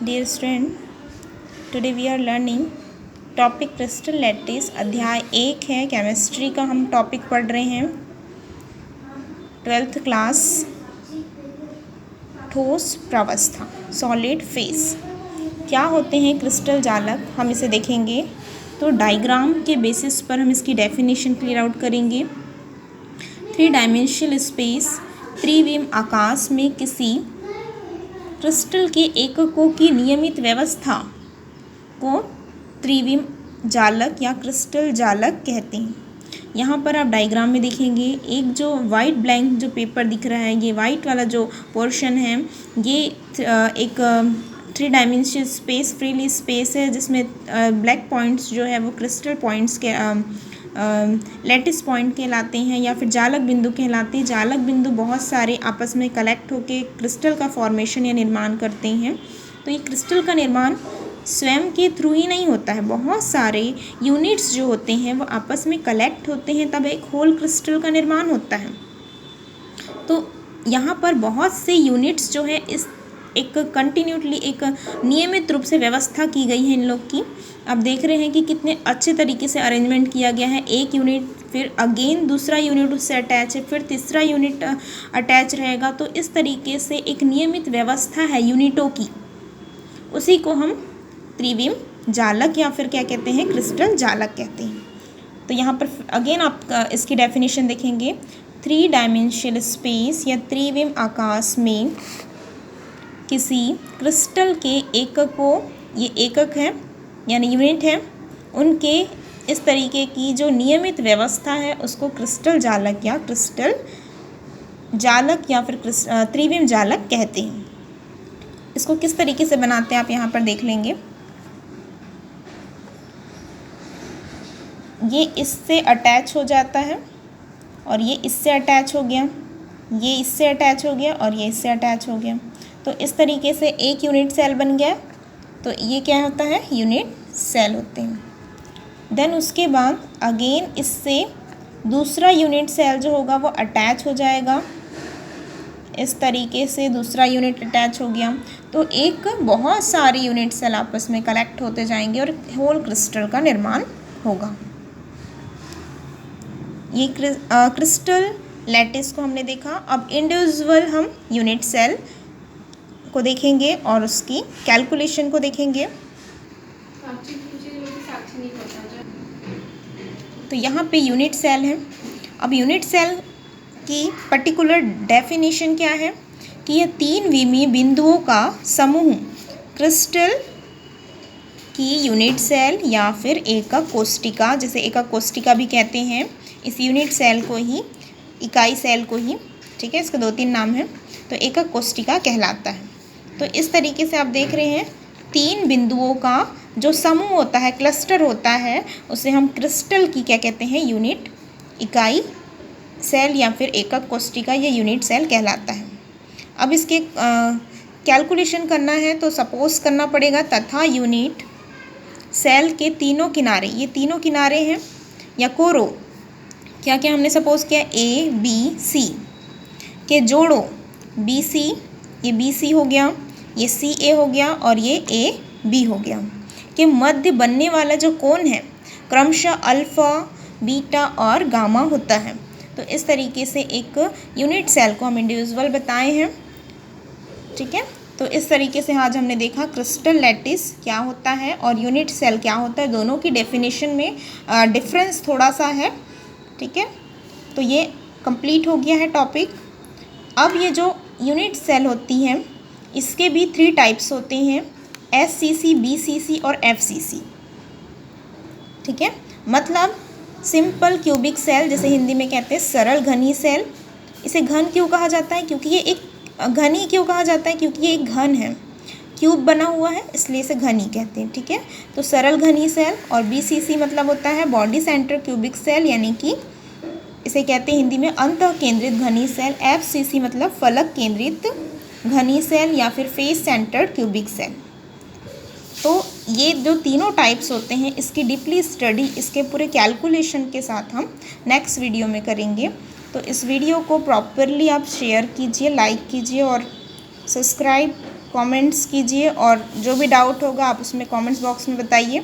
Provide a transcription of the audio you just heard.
Dear student, today we are learning topic crystal lattice. अध्याय 1 है, chemistry का हम टॉपिक पढ़ रहे हैं। 12th क्लास, ठोस प्रावस्था, सॉलिड फेस। क्या होते हैं क्रिस्टल जालक, हम इसे देखेंगे। तो डायग्राम के बेसिस पर हम इसकी डेफिनेशन क्लियर आउट करेंगे। 3 डायमेंशनल स्पेस, त्रिविम आकाश में किसी क्रिस्टल के एककों की नियमित व्यवस्था को त्रिविम जालक या क्रिस्टल जालक कहते हैं। यहाँ पर आप डायग्राम में देखेंगे, एक जो वाइट ब्लैंक जो पेपर दिख रहा है, ये वाइट वाला जो पोर्शन है, ये एक 3 डायमेंशनल स्पेस, फ्रीली स्पेस है, जिसमें ब्लैक पॉइंट्स जो है वो क्रिस्टल पॉइंट्स के लैटिस पॉइंट कहलाते हैं या फिर जालक बिंदु कहलाते हैं। जालक बिंदु बहुत सारे आपस में कलेक्ट होकर क्रिस्टल का फॉर्मेशन या निर्माण करते हैं। तो ये क्रिस्टल का निर्माण स्वयं के थ्रू ही नहीं होता है, बहुत सारे यूनिट्स जो होते हैं वो आपस में कलेक्ट होते हैं, तब एक होल क्रिस्टल का निर्माण होता है। तो यहाँ पर बहुत से यूनिट्स जो है इस एक कंटिन्यूटली एक नियमित रूप से व्यवस्था की गई है इन लोग की। आप देख रहे हैं कि कितने अच्छे तरीके से अरेंजमेंट किया गया है। एक यूनिट, फिर अगेन दूसरा यूनिट उससे अटैच है, फिर तीसरा यूनिट अटैच रहेगा। तो इस तरीके से एक नियमित व्यवस्था है यूनिटों की, उसी को हम त्रिविम जालक या फिर क्या कहते हैं, क्रिस्टल जालक कहते हैं। तो यहाँ पर अगेन आप इसकी डेफिनेशन देखेंगे। 3 डायमेंशनल स्पेस या त्रिविम आकाश में किसी क्रिस्टल के एककों, ये एकक है यानी यूनिट है, उनके इस तरीके की जो नियमित व्यवस्था है उसको क्रिस्टल जालक या क्रिस्टल जालक या फिर त्रिविम जालक कहते हैं। इसको किस तरीके से बनाते हैं आप यहाँ पर देख लेंगे। ये इससे अटैच हो जाता है और ये इससे अटैच हो गया, ये इससे अटैच हो गया और ये इससे अटैच हो गया। तो इस तरीके से एक यूनिट सेल बन गया। तो ये क्या होता है, यूनिट सेल होते हैं। देन उसके बाद अगेन इससे दूसरा यूनिट सेल जो होगा वो अटैच हो जाएगा। इस तरीके से दूसरा यूनिट अटैच हो गया। तो एक बहुत सारे यूनिट सेल आपस में कलेक्ट होते जाएंगे और होल क्रिस्टल का निर्माण होगा। ये क्रिस्टल लैटिस को हमने देखा। अब इंडिविजुअल हम यूनिट सेल को देखेंगे और उसकी कैलकुलेशन को देखेंगे। तो यहाँ पे यूनिट सेल है। अब यूनिट सेल की पर्टिकुलर डेफिनेशन क्या है कि यह 3 विमीय बिंदुओं का समूह क्रिस्टल की यूनिट सेल या फिर एकक कोष्टिका, जिसे एकक कोष्टिका भी कहते हैं, इस यूनिट सेल को ही, इकाई सेल को ही, ठीक है, इसके 2-3 नाम हैं, तो एकक कोष्टिका कहलाता है। तो इस तरीके से आप देख रहे हैं 3 बिंदुओं का जो समूह होता है, क्लस्टर होता है, उसे हम क्रिस्टल की क्या कहते हैं, यूनिट इकाई सेल या फिर एकक कोष्टिका या यूनिट सेल कहलाता है। अब इसके कैलकुलेशन करना है तो सपोज करना पड़ेगा तथा यूनिट सेल के तीनों किनारे, ये तीनों किनारे हैं या कोरो, क्या क्या हमने सपोज किया, ए बी सी के जोड़ो, बी सी, ये बी सी हो गया, ये सी ए हो गया और ये ए बी हो गया, के मध्य बनने वाला जो कोण है क्रमशः अल्फ़ा, बीटा और गामा होता है। तो इस तरीके से एक यूनिट सेल को हम इंडिविजुअल बताए हैं, ठीक है। तो इस तरीके से आज हमने देखा क्रिस्टल लैटिस क्या होता है और यूनिट सेल क्या होता है। दोनों की डेफिनेशन में डिफरेंस थोड़ा सा है, ठीक है। तो ये कंप्लीट हो गया है टॉपिक। अब ये जो यूनिट सेल होती हैं इसके भी 3 टाइप्स होते हैं, SCC, BCC और FCC, ठीक है। मतलब सिंपल क्यूबिक सेल, जैसे हिंदी में कहते हैं सरल घनी सेल। इसे घन क्यों कहा जाता है, क्योंकि ये एक घनी क्यों कहा जाता है, क्योंकि ये एक घन है, क्यूब बना हुआ है, इसलिए इसे घनी कहते हैं, ठीक है। तो सरल घनी सेल। और BCC मतलब होता है बॉडी सेंटर क्यूबिक सेल, यानी कि इसे कहते हैं हिंदी में अंतः केंद्रित घनी सेल। FCC मतलब फलक केंद्रित घनी सेल या फिर फेस सेंटर्ड क्यूबिक सेल। तो ये जो तीनों टाइप्स होते हैं इसकी डीपली स्टडी, इसके पूरे कैलकुलेशन के साथ हम नेक्स्ट वीडियो में करेंगे। तो इस वीडियो को प्रॉपरली आप शेयर कीजिए, लाइक कीजिए और सब्सक्राइब कमेंट्स कीजिए और जो भी डाउट होगा आप उसमें कमेंट्स बॉक्स में बताइए।